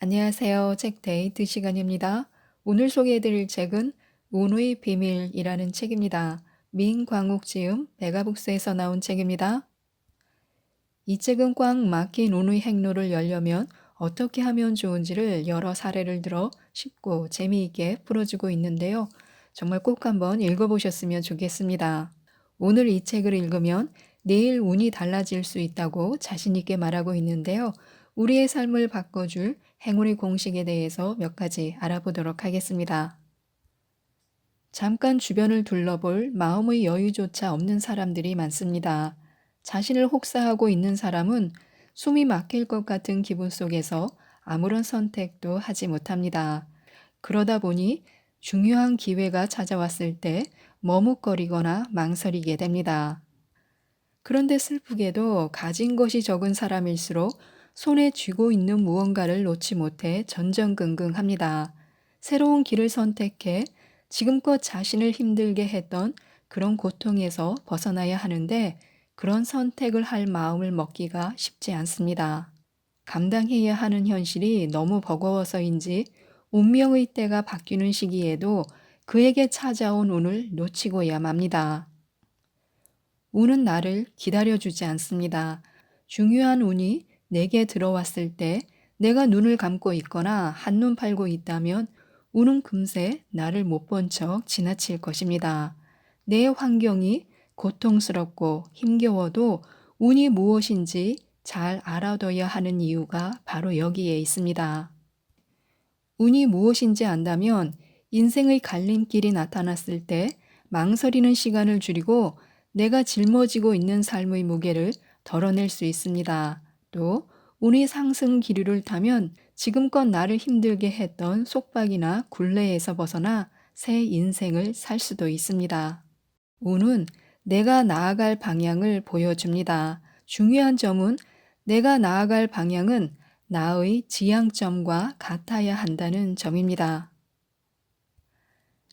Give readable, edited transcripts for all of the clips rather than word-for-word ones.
안녕하세요. 책 데이트 시간입니다. 오늘 소개해드릴 책은 운의 비밀이라는 책입니다. 민광욱 지음 메가북스에서 나온 책입니다. 이 책은 꽉 막힌 운의 행로를 열려면 어떻게 하면 좋은지를 여러 사례를 들어 쉽고 재미있게 풀어주고 있는데요. 정말 꼭 한번 읽어보셨으면 좋겠습니다. 오늘 이 책을 읽으면 내일 운이 달라질 수 있다고 자신있게 말하고 있는데요. 우리의 삶을 바꿔줄 행운의 공식에 대해서 몇 가지 알아보도록 하겠습니다. 잠깐 주변을 둘러볼 마음의 여유조차 없는 사람들이 많습니다. 자신을 혹사하고 있는 사람은 숨이 막힐 것 같은 기분 속에서 아무런 선택도 하지 못합니다. 그러다 보니 중요한 기회가 찾아왔을 때 머뭇거리거나 망설이게 됩니다. 그런데 슬프게도 가진 것이 적은 사람일수록 손에 쥐고 있는 무언가를 놓지 못해 전전긍긍합니다. 새로운 길을 선택해 지금껏 자신을 힘들게 했던 그런 고통에서 벗어나야 하는데 그런 선택을 할 마음을 먹기가 쉽지 않습니다. 감당해야 하는 현실이 너무 버거워서인지 운명의 때가 바뀌는 시기에도 그에게 찾아온 운을 놓치고야 맙니다. 운은 나를 기다려주지 않습니다. 중요한 운이 내게 들어왔을 때 내가 눈을 감고 있거나 한눈 팔고 있다면 운은 금세 나를 못 본 척 지나칠 것입니다. 내 환경이 고통스럽고 힘겨워도 운이 무엇인지 잘 알아둬야 하는 이유가 바로 여기에 있습니다. 운이 무엇인지 안다면 인생의 갈림길이 나타났을 때 망설이는 시간을 줄이고 내가 짊어지고 있는 삶의 무게를 덜어낼 수 있습니다. 또 운이 상승 기류를 타면 지금껏 나를 힘들게 했던 속박이나 굴레에서 벗어나 새 인생을 살 수도 있습니다. 운은 내가 나아갈 방향을 보여줍니다. 중요한 점은 내가 나아갈 방향은 나의 지향점과 같아야 한다는 점입니다.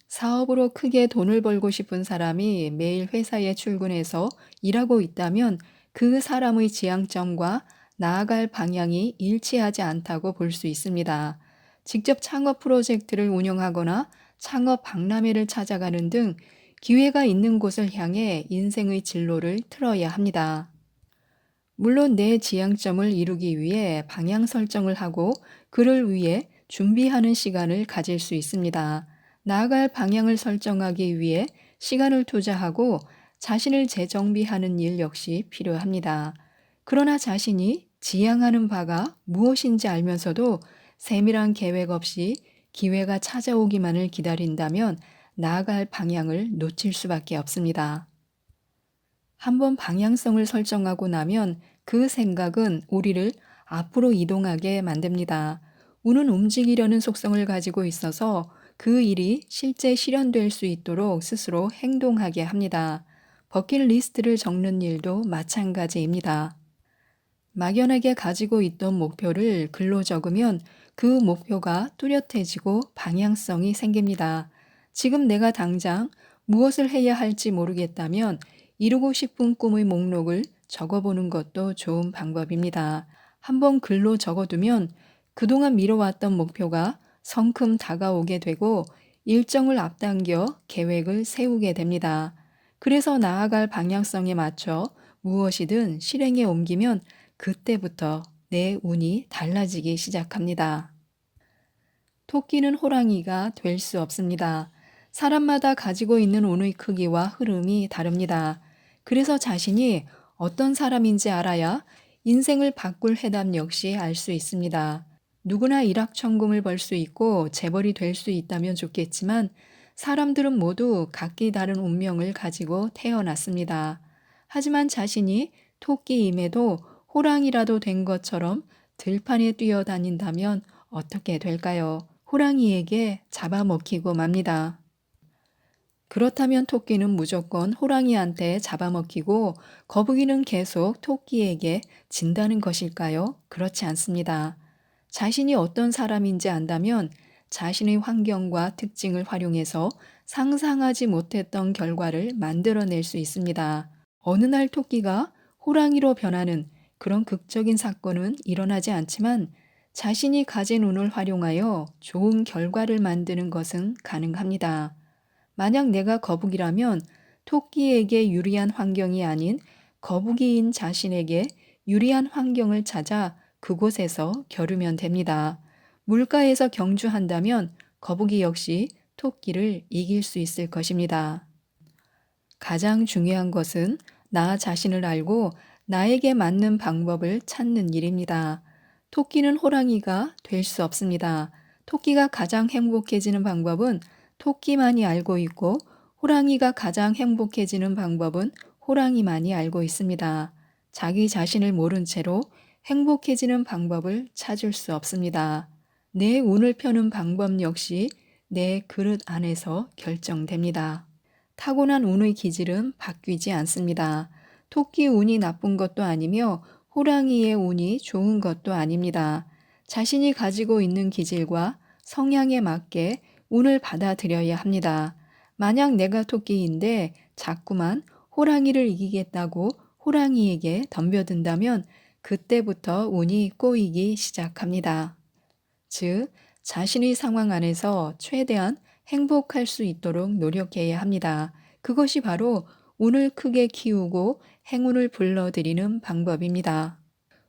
사업으로 크게 돈을 벌고 싶은 사람이 매일 회사에 출근해서 일하고 있다면 그 사람의 지향점과 나아갈 방향이 일치하지 않다고 볼 수 있습니다. 직접 창업 프로젝트를 운영하거나 창업 박람회를 찾아가는 등 기회가 있는 곳을 향해 인생의 진로를 틀어야 합니다. 물론 내 지향점을 이루기 위해 방향 설정을 하고 그를 위해 준비하는 시간을 가질 수 있습니다. 나아갈 방향을 설정하기 위해 시간을 투자하고 자신을 재정비하는 일 역시 필요합니다. 그러나 자신이 지향하는 바가 무엇인지 알면서도 세밀한 계획 없이 기회가 찾아오기만을 기다린다면 나아갈 방향을 놓칠 수밖에 없습니다. 한번 방향성을 설정하고 나면 그 생각은 우리를 앞으로 이동하게 만듭니다. 운은 움직이려는 속성을 가지고 있어서 그 일이 실제 실현될 수 있도록 스스로 행동하게 합니다. 버킷리스트를 적는 일도 마찬가지입니다. 막연하게 가지고 있던 목표를 글로 적으면 그 목표가 뚜렷해지고 방향성이 생깁니다. 지금 내가 당장 무엇을 해야 할지 모르겠다면 이루고 싶은 꿈의 목록을 적어보는 것도 좋은 방법입니다. 한번 글로 적어두면 그동안 미뤄왔던 목표가 성큼 다가오게 되고 일정을 앞당겨 계획을 세우게 됩니다. 그래서 나아갈 방향성에 맞춰 무엇이든 실행에 옮기면 그때부터 내 운이 달라지기 시작합니다. 토끼는 호랑이가 될 수 없습니다. 사람마다 가지고 있는 운의 크기와 흐름이 다릅니다. 그래서 자신이 어떤 사람인지 알아야 인생을 바꿀 해답 역시 알 수 있습니다. 누구나 일확천금을 벌 수 있고 재벌이 될 수 있다면 좋겠지만 사람들은 모두 각기 다른 운명을 가지고 태어났습니다. 하지만 자신이 토끼임에도 호랑이라도 된 것처럼 들판에 뛰어다닌다면 어떻게 될까요? 호랑이에게 잡아먹히고 맙니다. 그렇다면 토끼는 무조건 호랑이한테 잡아먹히고 거북이는 계속 토끼에게 진다는 것일까요? 그렇지 않습니다. 자신이 어떤 사람인지 안다면 자신의 환경과 특징을 활용해서 상상하지 못했던 결과를 만들어낼 수 있습니다. 어느 날 토끼가 호랑이로 변하는 그런 극적인 사건은 일어나지 않지만 자신이 가진 운을 활용하여 좋은 결과를 만드는 것은 가능합니다. 만약 내가 거북이라면 토끼에게 유리한 환경이 아닌 거북이인 자신에게 유리한 환경을 찾아 그곳에서 겨루면 됩니다. 물가에서 경주한다면 거북이 역시 토끼를 이길 수 있을 것입니다. 가장 중요한 것은 나 자신을 알고 나에게 맞는 방법을 찾는 일입니다. 토끼는 호랑이가 될 수 없습니다. 토끼가 가장 행복해지는 방법은 토끼만이 알고 있고 호랑이가 가장 행복해지는 방법은 호랑이만이 알고 있습니다. 자기 자신을 모른 채로 행복해지는 방법을 찾을 수 없습니다. 내 운을 펴는 방법 역시 내 그릇 안에서 결정됩니다. 타고난 운의 기질은 바뀌지 않습니다. 토끼 운이 나쁜 것도 아니며 호랑이의 운이 좋은 것도 아닙니다. 자신이 가지고 있는 기질과 성향에 맞게 운을 받아들여야 합니다. 만약 내가 토끼인데 자꾸만 호랑이를 이기겠다고 호랑이에게 덤벼든다면 그때부터 운이 꼬이기 시작합니다. 즉, 자신의 상황 안에서 최대한 행복할 수 있도록 노력해야 합니다. 그것이 바로 운을 크게 키우고 행운을 불러들이는 방법입니다.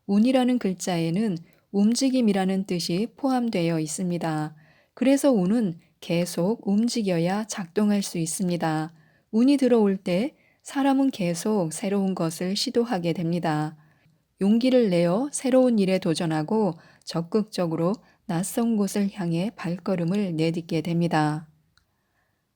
운이라는 글자에는 움직임이라는 뜻이 포함되어 있습니다. 그래서 운은 계속 움직여야 작동할 수 있습니다. 운이 들어올 때 사람은 계속 새로운 것을 시도하게 됩니다. 용기를 내어 새로운 일에 도전하고 적극적으로 낯선 곳을 향해 발걸음을 내딛게 됩니다.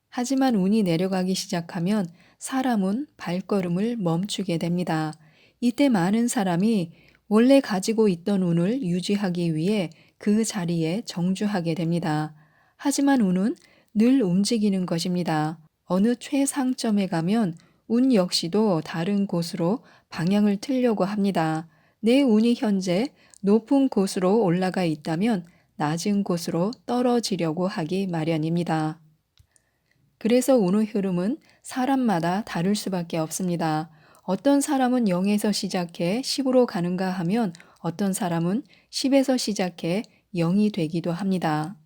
하지만 운이 내려가기 시작하면 사람은 발걸음을 멈추게 됩니다. 이때 많은 사람이 원래 가지고 있던 운을 유지하기 위해 그 자리에 정주하게 됩니다. 하지만 운은 늘 움직이는 것입니다. 어느 최상점에 가면 운 역시도 다른 곳으로 방향을 틀려고 합니다. 내 운이 현재 높은 곳으로 올라가 있다면 낮은 곳으로 떨어지려고 하기 마련입니다. 그래서 운의 흐름은 사람마다 다를 수밖에 없습니다. 어떤 사람은 0에서 시작해 10으로 가는가 하면 어떤 사람은 10에서 시작해 0이 되기도 합니다.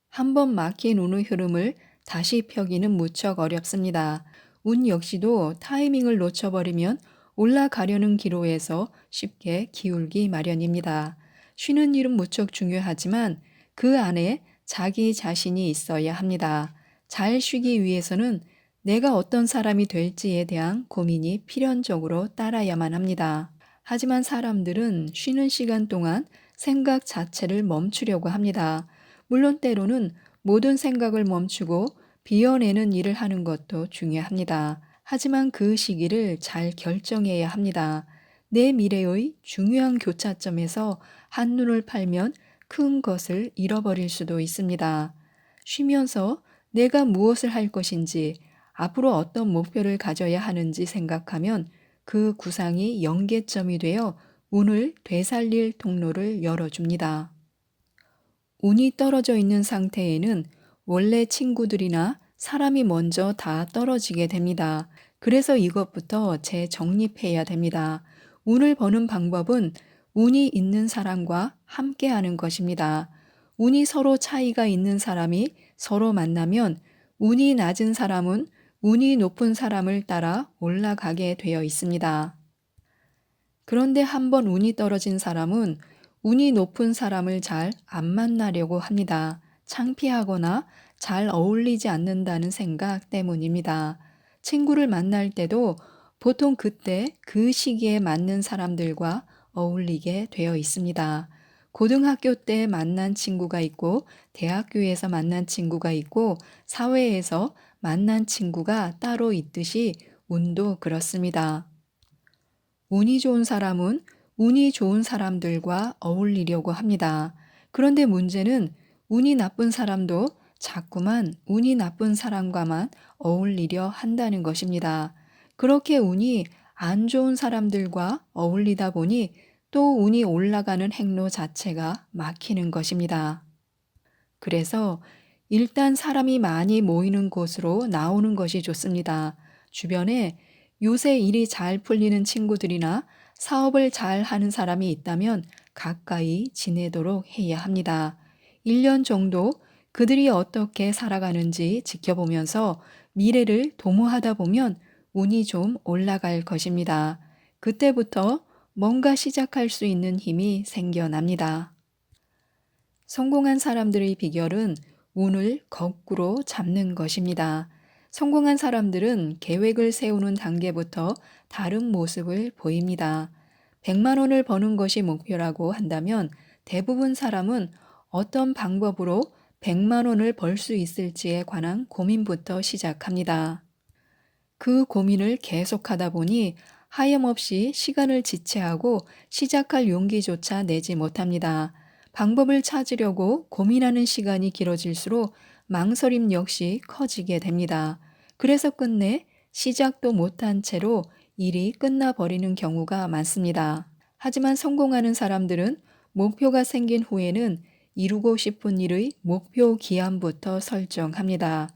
한번 막힌 운의 흐름을 다시 펴기는 무척 어렵습니다. 운 역시도 타이밍을 놓쳐버리면 올라가려는 기로에서 쉽게 기울기 마련입니다. 쉬는 일은 무척 중요하지만 그 안에 자기 자신이 있어야 합니다. 잘 쉬기 위해서는 내가 어떤 사람이 될지에 대한 고민이 필연적으로 따라야만 합니다. 하지만 사람들은 쉬는 시간 동안 생각 자체를 멈추려고 합니다. 물론 때로는 모든 생각을 멈추고 비워내는 일을 하는 것도 중요합니다. 하지만 그 시기를 잘 결정해야 합니다. 내 미래의 중요한 교차점에서 한눈을 팔면 큰 것을 잃어버릴 수도 있습니다. 쉬면서 내가 무엇을 할 것인지, 앞으로 어떤 목표를 가져야 하는지 생각하면 그 구상이 연계점이 되어 운을 되살릴 통로를 열어줍니다. 운이 떨어져 있는 상태에는 원래 친구들이나 사람이 먼저 다 떨어지게 됩니다. 그래서 이것부터 재정립해야 됩니다. 운을 버는 방법은 운이 있는 사람과 함께 하는 것입니다. 운이 서로 차이가 있는 사람이 서로 만나면 운이 낮은 사람은 운이 높은 사람을 따라 올라가게 되어 있습니다. 그런데 한번 운이 떨어진 사람은 운이 높은 사람을 잘 안 만나려고 합니다. 창피하거나 잘 어울리지 않는다는 생각 때문입니다. 친구를 만날 때도 보통 그때 그 시기에 맞는 사람들과 어울리게 되어 있습니다. 고등학교 때 만난 친구가 있고, 대학교에서 만난 친구가 있고, 사회에서 만난 친구가 따로 있듯이 운도 그렇습니다. 운이 좋은 사람은 운이 좋은 사람들과 어울리려고 합니다. 그런데 문제는 운이 나쁜 사람도 자꾸만 운이 나쁜 사람과만 어울리려 한다는 것입니다. 그렇게 운이 안 좋은 사람들과 어울리다 보니 또 운이 올라가는 행로 자체가 막히는 것입니다. 그래서 일단 사람이 많이 모이는 곳으로 나오는 것이 좋습니다. 주변에 요새 일이 잘 풀리는 친구들이나 사업을 잘 하는 사람이 있다면 가까이 지내도록 해야 합니다. 1년 정도 그들이 어떻게 살아가는지 지켜보면서 미래를 도모하다 보면 운이 좀 올라갈 것입니다. 그때부터 뭔가 시작할 수 있는 힘이 생겨납니다. 성공한 사람들의 비결은 운을 거꾸로 잡는 것입니다. 성공한 사람들은 계획을 세우는 단계부터 다른 모습을 보입니다. 100만 원을 버는 것이 목표라고 한다면 대부분 사람은 어떤 방법으로 100만 원을 벌 수 있을지에 관한 고민부터 시작합니다. 그 고민을 계속하다 보니 하염없이 시간을 지체하고 시작할 용기조차 내지 못합니다. 방법을 찾으려고 고민하는 시간이 길어질수록 망설임 역시 커지게 됩니다. 그래서 끝내 시작도 못한 채로 일이 끝나버리는 경우가 많습니다. 하지만 성공하는 사람들은 목표가 생긴 후에는 이루고 싶은 일의 목표 기한부터 설정합니다.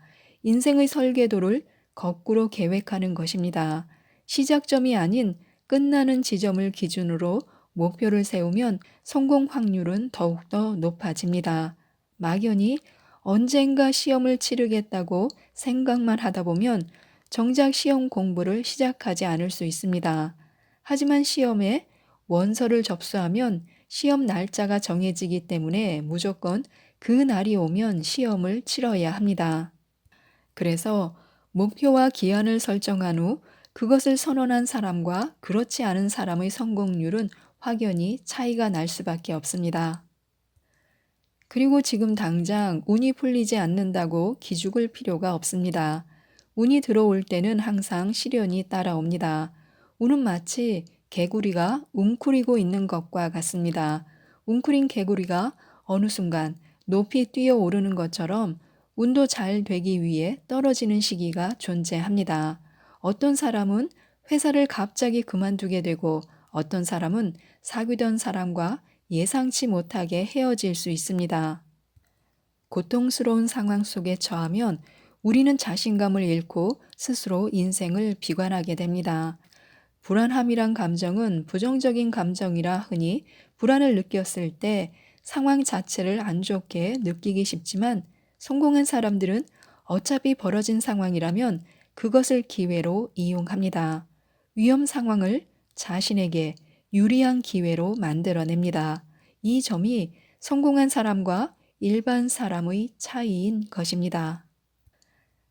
인생의 설계도를 거꾸로 계획하는 것입니다. 시작점이 아닌 끝나는 지점을 기준으로 목표를 세우면 성공 확률은 더욱더 높아집니다. 막연히 언젠가 시험을 치르겠다고 생각만 하다 보면 정작 시험 공부를 시작하지 않을 수 있습니다. 하지만 시험에 원서를 접수하면 시험 날짜가 정해지기 때문에 무조건 그 날이 오면 시험을 치러야 합니다. 그래서 목표와 기한을 설정한 후 그것을 선언한 사람과 그렇지 않은 사람의 성공률은 확연히 차이가 날 수밖에 없습니다. 그리고 지금 당장 운이 풀리지 않는다고 기죽을 필요가 없습니다. 운이 들어올 때는 항상 시련이 따라옵니다. 운은 마치 개구리가 웅크리고 있는 것과 같습니다. 웅크린 개구리가 어느 순간 높이 뛰어오르는 것처럼 운도 잘 되기 위해 떨어지는 시기가 존재합니다. 어떤 사람은 회사를 갑자기 그만두게 되고 어떤 사람은 사귀던 사람과 예상치 못하게 헤어질 수 있습니다. 고통스러운 상황 속에 처하면 우리는 자신감을 잃고 스스로 인생을 비관하게 됩니다. 불안함이란 감정은 부정적인 감정이라 흔히 불안을 느꼈을 때 상황 자체를 안 좋게 느끼기 쉽지만 성공한 사람들은 어차피 벌어진 상황이라면 그것을 기회로 이용합니다. 위험 상황을 자신에게 유리한 기회로 만들어냅니다. 이 점이 성공한 사람과 일반 사람의 차이인 것입니다.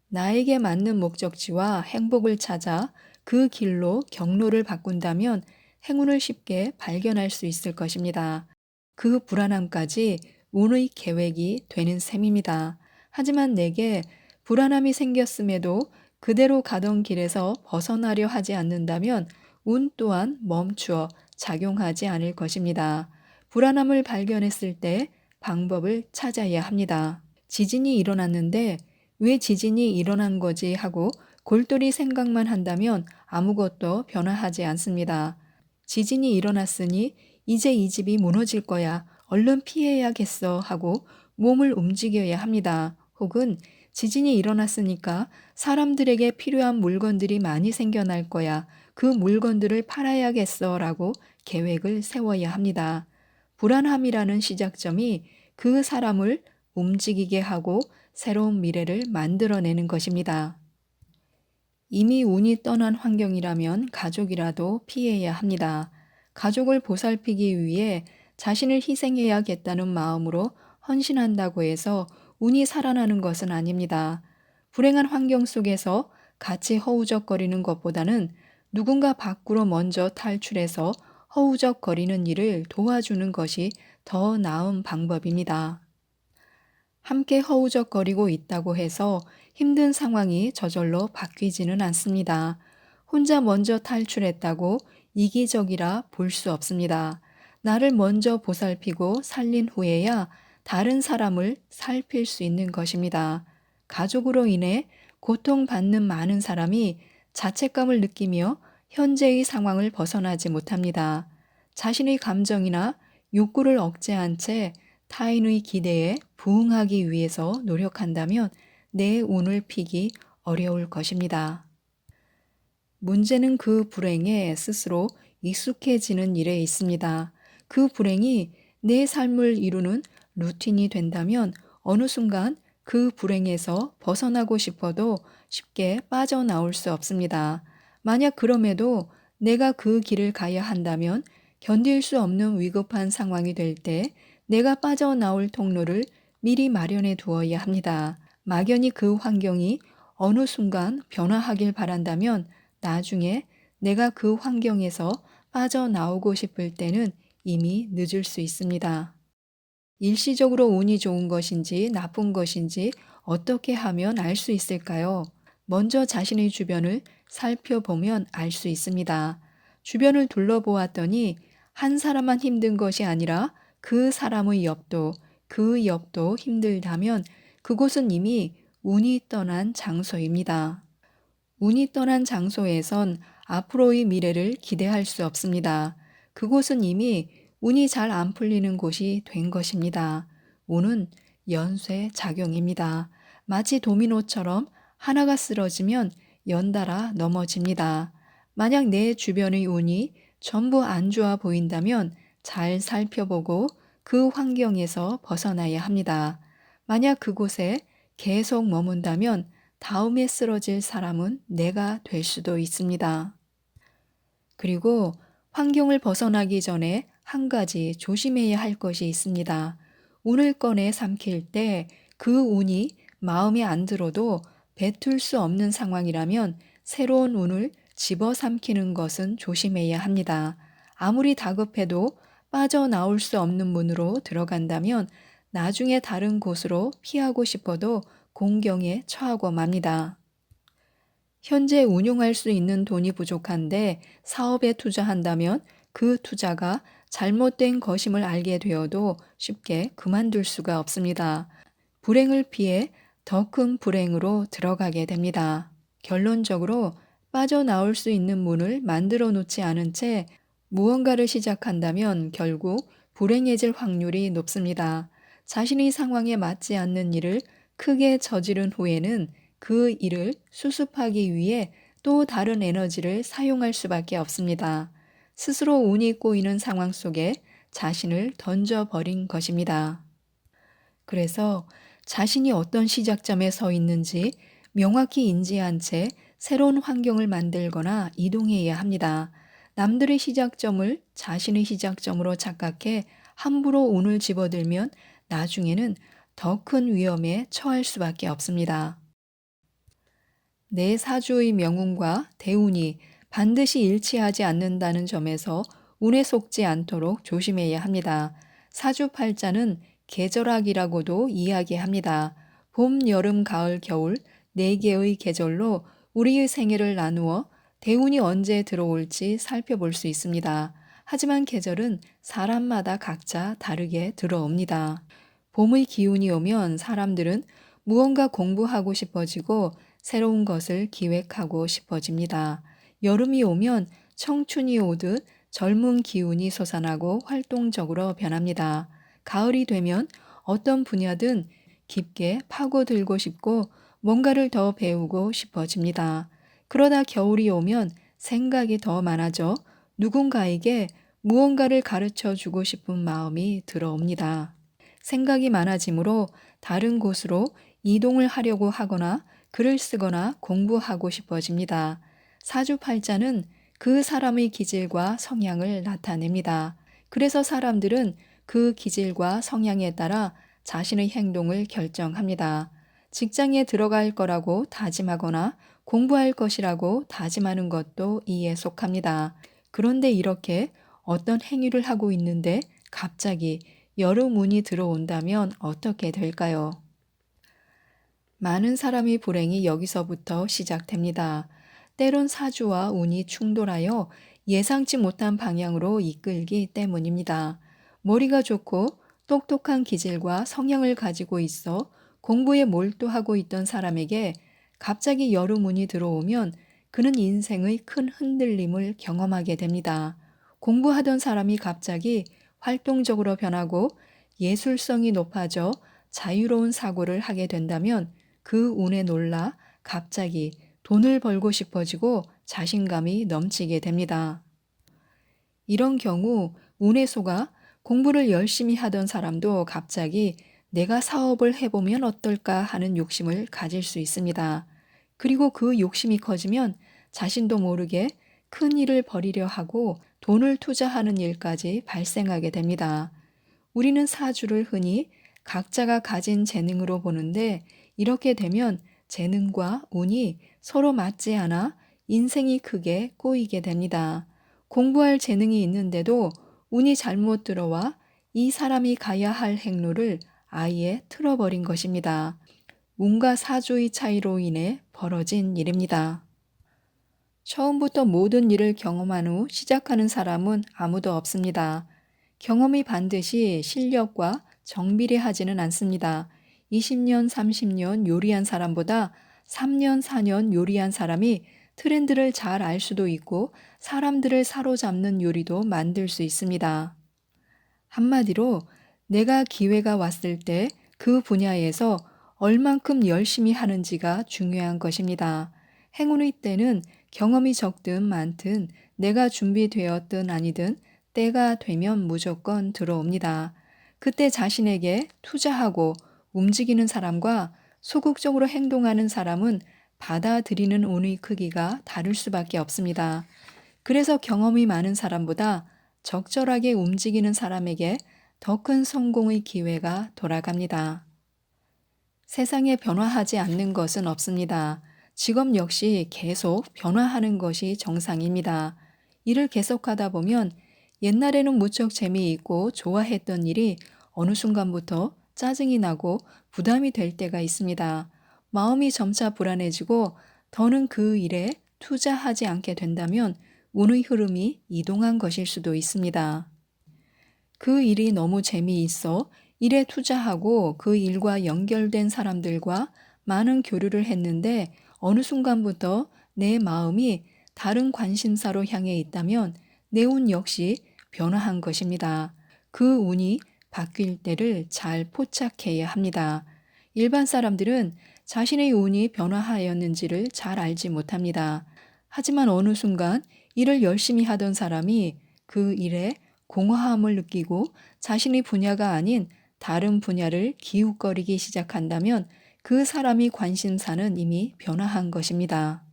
나에게 맞는 목적지와 행복을 찾아 그 길로 경로를 바꾼다면 행운을 쉽게 발견할 수 있을 것입니다. 그 불안함까지 운의 계획이 되는 셈입니다. 하지만 내게 불안함이 생겼음에도 그대로 가던 길에서 벗어나려 하지 않는다면 운 또한 멈추어 작용하지 않을 것입니다. 불안함을 발견했을 때 방법을 찾아야 합니다. 지진이 일어났는데 왜 지진이 일어난 거지 하고 골똘히 생각만 한다면 아무것도 변화하지 않습니다. 지진이 일어났으니 이제 이 집이 무너질 거야. 얼른 피해야겠어 하고 몸을 움직여야 합니다. 혹은 지진이 일어났으니까 사람들에게 필요한 물건들이 많이 생겨날 거야. 그 물건들을 팔아야겠어 라고 계획을 세워야 합니다. 불안함이라는 시작점이 그 사람을 움직이게 하고 새로운 미래를 만들어내는 것입니다. 이미 운이 떠난 환경이라면 가족이라도 피해야 합니다. 가족을 보살피기 위해 자신을 희생해야겠다는 마음으로 헌신한다고 해서 운이 살아나는 것은 아닙니다. 불행한 환경 속에서 같이 허우적거리는 것보다는 누군가 밖으로 먼저 탈출해서 허우적거리는 일을 도와주는 것이 더 나은 방법입니다. 함께 허우적거리고 있다고 해서 힘든 상황이 저절로 바뀌지는 않습니다. 혼자 먼저 탈출했다고 이기적이라 볼 수 없습니다. 나를 먼저 보살피고 살린 후에야 다른 사람을 살필 수 있는 것입니다. 가족으로 인해 고통받는 많은 사람이 자책감을 느끼며 현재의 상황을 벗어나지 못합니다. 자신의 감정이나 욕구를 억제한 채 타인의 기대에 부응하기 위해서 노력한다면 내 운을 피기 어려울 것입니다. 문제는 그 불행에 스스로 익숙해지는 일에 있습니다. 그 불행이 내 삶을 이루는 루틴이 된다면 어느 순간 그 불행에서 벗어나고 싶어도 쉽게 빠져나올 수 없습니다. 만약 그럼에도 내가 그 길을 가야 한다면 견딜 수 없는 위급한 상황이 될 때 내가 빠져나올 통로를 미리 마련해 두어야 합니다. 막연히 그 환경이 어느 순간 변화하길 바란다면 나중에 내가 그 환경에서 빠져나오고 싶을 때는 이미 늦을 수 있습니다. 일시적으로 운이 좋은 것인지 나쁜 것인지 어떻게 하면 알 수 있을까요? 먼저 자신의 주변을 살펴보면 알 수 있습니다. 주변을 둘러보았더니 한 사람만 힘든 것이 아니라 그 사람의 옆도 그 옆도 힘들다면 그곳은 이미 운이 떠난 장소입니다. 운이 떠난 장소에선 앞으로의 미래를 기대할 수 없습니다. 그곳은 이미 운이 잘 안 풀리는 곳이 된 것입니다. 운은 연쇄 작용입니다. 마치 도미노처럼 하나가 쓰러지면 연달아 넘어집니다. 만약 내 주변의 운이 전부 안 좋아 보인다면 잘 살펴보고 그 환경에서 벗어나야 합니다. 만약 그곳에 계속 머문다면 다음에 쓰러질 사람은 내가 될 수도 있습니다. 그리고 환경을 벗어나기 전에 한 가지 조심해야 할 것이 있습니다. 운을 꺼내 삼킬 때 그 운이 마음에 안 들어도 뱉을 수 없는 상황이라면 새로운 운을 집어삼키는 것은 조심해야 합니다. 아무리 다급해도 빠져나올 수 없는 문으로 들어간다면 나중에 다른 곳으로 피하고 싶어도 공경에 처하고 맙니다. 현재 운용할 수 있는 돈이 부족한데 사업에 투자한다면 그 투자가 잘못된 것임을 알게 되어도 쉽게 그만둘 수가 없습니다. 불행을 피해 더 큰 불행으로 들어가게 됩니다. 결론적으로 빠져나올 수 있는 문을 만들어 놓지 않은 채 무언가를 시작한다면 결국 불행해질 확률이 높습니다. 자신의 상황에 맞지 않는 일을 크게 저지른 후에는 그 일을 수습하기 위해 또 다른 에너지를 사용할 수밖에 없습니다. 스스로 운이 꼬이는 상황 속에 자신을 던져버린 것입니다. 그래서 자신이 어떤 시작점에 서 있는지 명확히 인지한 채 새로운 환경을 만들거나 이동해야 합니다. 남들의 시작점을 자신의 시작점으로 착각해 함부로 운을 집어들면 나중에는 더 큰 위험에 처할 수밖에 없습니다. 내 사주의 명운과 대운이 반드시 일치하지 않는다는 점에서 운에 속지 않도록 조심해야 합니다. 사주팔자는 계절학이라고도 이야기합니다. 봄, 여름, 가을, 겨울 4개의 계절로 우리의 생애를 나누어 대운이 언제 들어올지 살펴볼 수 있습니다. 하지만 계절은 사람마다 각자 다르게 들어옵니다. 봄의 기운이 오면 사람들은 무언가 공부하고 싶어지고 새로운 것을 기획하고 싶어집니다. 여름이 오면 청춘이 오듯 젊은 기운이 솟아나고 활동적으로 변합니다. 가을이 되면 어떤 분야든 깊게 파고들고 싶고 뭔가를 더 배우고 싶어집니다. 그러다 겨울이 오면 생각이 더 많아져 누군가에게 무언가를 가르쳐 주고 싶은 마음이 들어옵니다. 생각이 많아지므로 다른 곳으로 이동을 하려고 하거나 글을 쓰거나 공부하고 싶어집니다. 사주팔자는 그 사람의 기질과 성향을 나타냅니다. 그래서 사람들은 그 기질과 성향에 따라 자신의 행동을 결정합니다. 직장에 들어갈 거라고 다짐하거나 공부할 것이라고 다짐하는 것도 이에 속합니다. 그런데 이렇게 어떤 행위를 하고 있는데 갑자기 여름 운이 들어온다면 어떻게 될까요? 많은 사람의 불행이 여기서부터 시작됩니다. 때론 사주와 운이 충돌하여 예상치 못한 방향으로 이끌기 때문입니다. 머리가 좋고 똑똑한 기질과 성향을 가지고 있어 공부에 몰두하고 있던 사람에게 갑자기 여름 운이 들어오면 그는 인생의 큰 흔들림을 경험하게 됩니다. 공부하던 사람이 갑자기 활동적으로 변하고 예술성이 높아져 자유로운 사고를 하게 된다면 그 운에 놀라 갑자기 돈을 벌고 싶어지고 자신감이 넘치게 됩니다. 이런 경우 운에 속아 공부를 열심히 하던 사람도 갑자기 내가 사업을 해보면 어떨까 하는 욕심을 가질 수 있습니다. 그리고 그 욕심이 커지면 자신도 모르게 큰 일을 벌이려 하고 돈을 투자하는 일까지 발생하게 됩니다. 우리는 사주를 흔히 각자가 가진 재능으로 보는데 이렇게 되면 재능과 운이 서로 맞지 않아 인생이 크게 꼬이게 됩니다. 공부할 재능이 있는데도 운이 잘못 들어와 이 사람이 가야 할 행로를 아예 틀어버린 것입니다. 운과 사주의 차이로 인해 벌어진 일입니다. 처음부터 모든 일을 경험한 후 시작하는 사람은 아무도 없습니다. 경험이 반드시 실력과 정비례하지는 않습니다. 20년, 30년 요리한 사람보다 3년, 4년 요리한 사람이 트렌드를 잘 알 수도 있고 사람들을 사로잡는 요리도 만들 수 있습니다. 한마디로 내가 기회가 왔을 때 그 분야에서 얼만큼 열심히 하는지가 중요한 것입니다. 행운의 때는 경험이 적든 많든 내가 준비되었든 아니든 때가 되면 무조건 들어옵니다. 그때 자신에게 투자하고 움직이는 사람과 소극적으로 행동하는 사람은 받아들이는 운의 크기가 다를 수밖에 없습니다. 그래서 경험이 많은 사람보다 적절하게 움직이는 사람에게 더 큰 성공의 기회가 돌아갑니다. 세상에 변화하지 않는 것은 없습니다. 직업 역시 계속 변화하는 것이 정상입니다. 일을 계속하다 보면 옛날에는 무척 재미있고 좋아했던 일이 어느 순간부터 짜증이 나고 부담이 될 때가 있습니다. 마음이 점차 불안해지고 더는 그 일에 투자하지 않게 된다면 운의 흐름이 이동한 것일 수도 있습니다. 그 일이 너무 재미있어 일에 투자하고 그 일과 연결된 사람들과 많은 교류를 했는데 어느 순간부터 내 마음이 다른 관심사로 향해 있다면 내 운 역시 변화한 것입니다. 그 운이 바뀔 때를 잘 포착해야 합니다. 일반 사람들은 자신의 운이 변화하였는지를 잘 알지 못합니다. 하지만 어느 순간 일을 열심히 하던 사람이 그 일에 공허함을 느끼고 자신의 분야가 아닌 다른 분야를 기웃거리기 시작한다면 그 사람이 관심사는 이미 변화한 것입니다.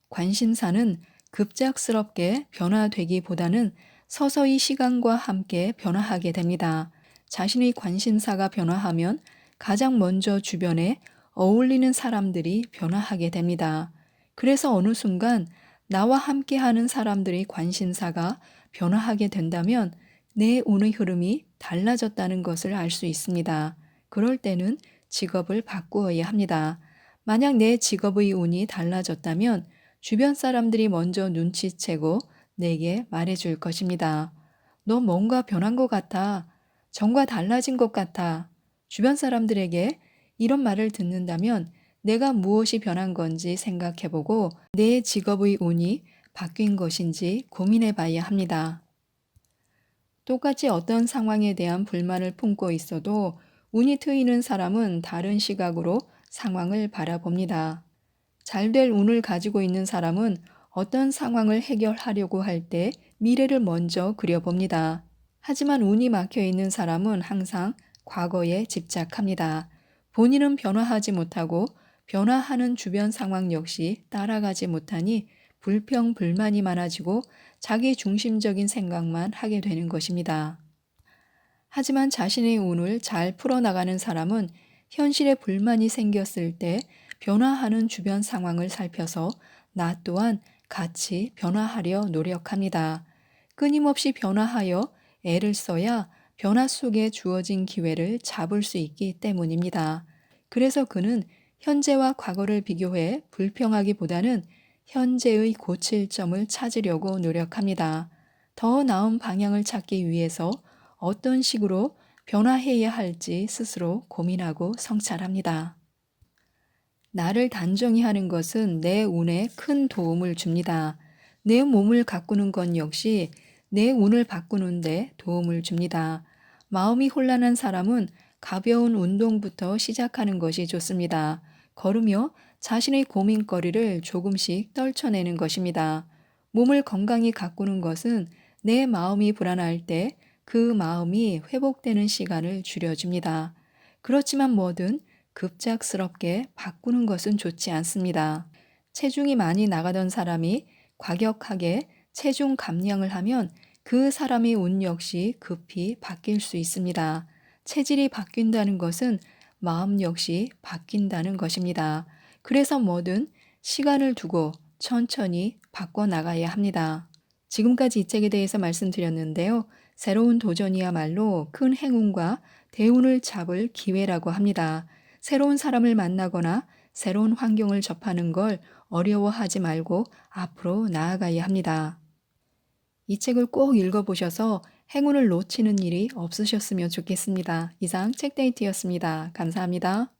관심사는 급작스럽게 변화되기보다는 서서히 시간과 함께 변화하게 됩니다. 자신의 관심사가 변화하면 가장 먼저 주변에 어울리는 사람들이 변화하게 됩니다. 그래서 어느 순간 나와 함께하는 사람들의 관심사가 변화하게 된다면 내 운의 흐름이 달라졌다는 것을 알 수 있습니다. 그럴 때는 직업을 바꾸어야 합니다. 만약 내 직업의 운이 달라졌다면 주변 사람들이 먼저 눈치채고 내게 말해줄 것입니다. 너 뭔가 변한 것 같아. 전과 달라진 것 같아. 주변 사람들에게 이런 말을 듣는다면 내가 무엇이 변한 건지 생각해보고 내 직업의 운이 바뀐 것인지 고민해 봐야 합니다. 똑같이 어떤 상황에 대한 불만을 품고 있어도 운이 트이는 사람은 다른 시각으로 상황을 바라봅니다. 잘 될 운을 가지고 있는 사람은 어떤 상황을 해결하려고 할 때 미래를 먼저 그려봅니다. 하지만 운이 막혀 있는 사람은 항상 과거에 집착합니다. 본인은 변화하지 못하고 변화하는 주변 상황 역시 따라가지 못하니 불평불만이 많아지고 자기 중심적인 생각만 하게 되는 것입니다. 하지만 자신의 운을 잘 풀어나가는 사람은 현실에 불만이 생겼을 때 변화하는 주변 상황을 살펴서 나 또한 같이 변화하려 노력합니다. 끊임없이 변화하여 애를 써야 변화 속에 주어진 기회를 잡을 수 있기 때문입니다. 그래서 그는 현재와 과거를 비교해 불평하기보다는 현재의 고칠 점을 찾으려고 노력합니다. 더 나은 방향을 찾기 위해서 어떤 식으로 변화해야 할지 스스로 고민하고 성찰합니다. 나를 단정히 하는 것은 내 운에 큰 도움을 줍니다. 내 몸을 가꾸는 건 역시 내 운을 바꾸는데 도움을 줍니다. 마음이 혼란한 사람은 가벼운 운동부터 시작하는 것이 좋습니다. 걸으며 자신의 고민거리를 조금씩 떨쳐내는 것입니다. 몸을 건강히 가꾸는 것은 내 마음이 불안할 때 그 마음이 회복되는 시간을 줄여줍니다. 그렇지만 뭐든 급작스럽게 바꾸는 것은 좋지 않습니다. 체중이 많이 나가던 사람이 과격하게 체중 감량을 하면 그 사람의 운 역시 급히 바뀔 수 있습니다. 체질이 바뀐다는 것은 마음 역시 바뀐다는 것입니다. 그래서 뭐든 시간을 두고 천천히 바꿔나가야 합니다. 지금까지 이 책에 대해서 말씀드렸는데요. 새로운 도전이야말로 큰 행운과 대운을 잡을 기회라고 합니다. 새로운 사람을 만나거나 새로운 환경을 접하는 걸 어려워하지 말고 앞으로 나아가야 합니다. 이 책을 꼭 읽어보셔서 행운을 놓치는 일이 없으셨으면 좋겠습니다. 이상 책데이트였습니다. 감사합니다.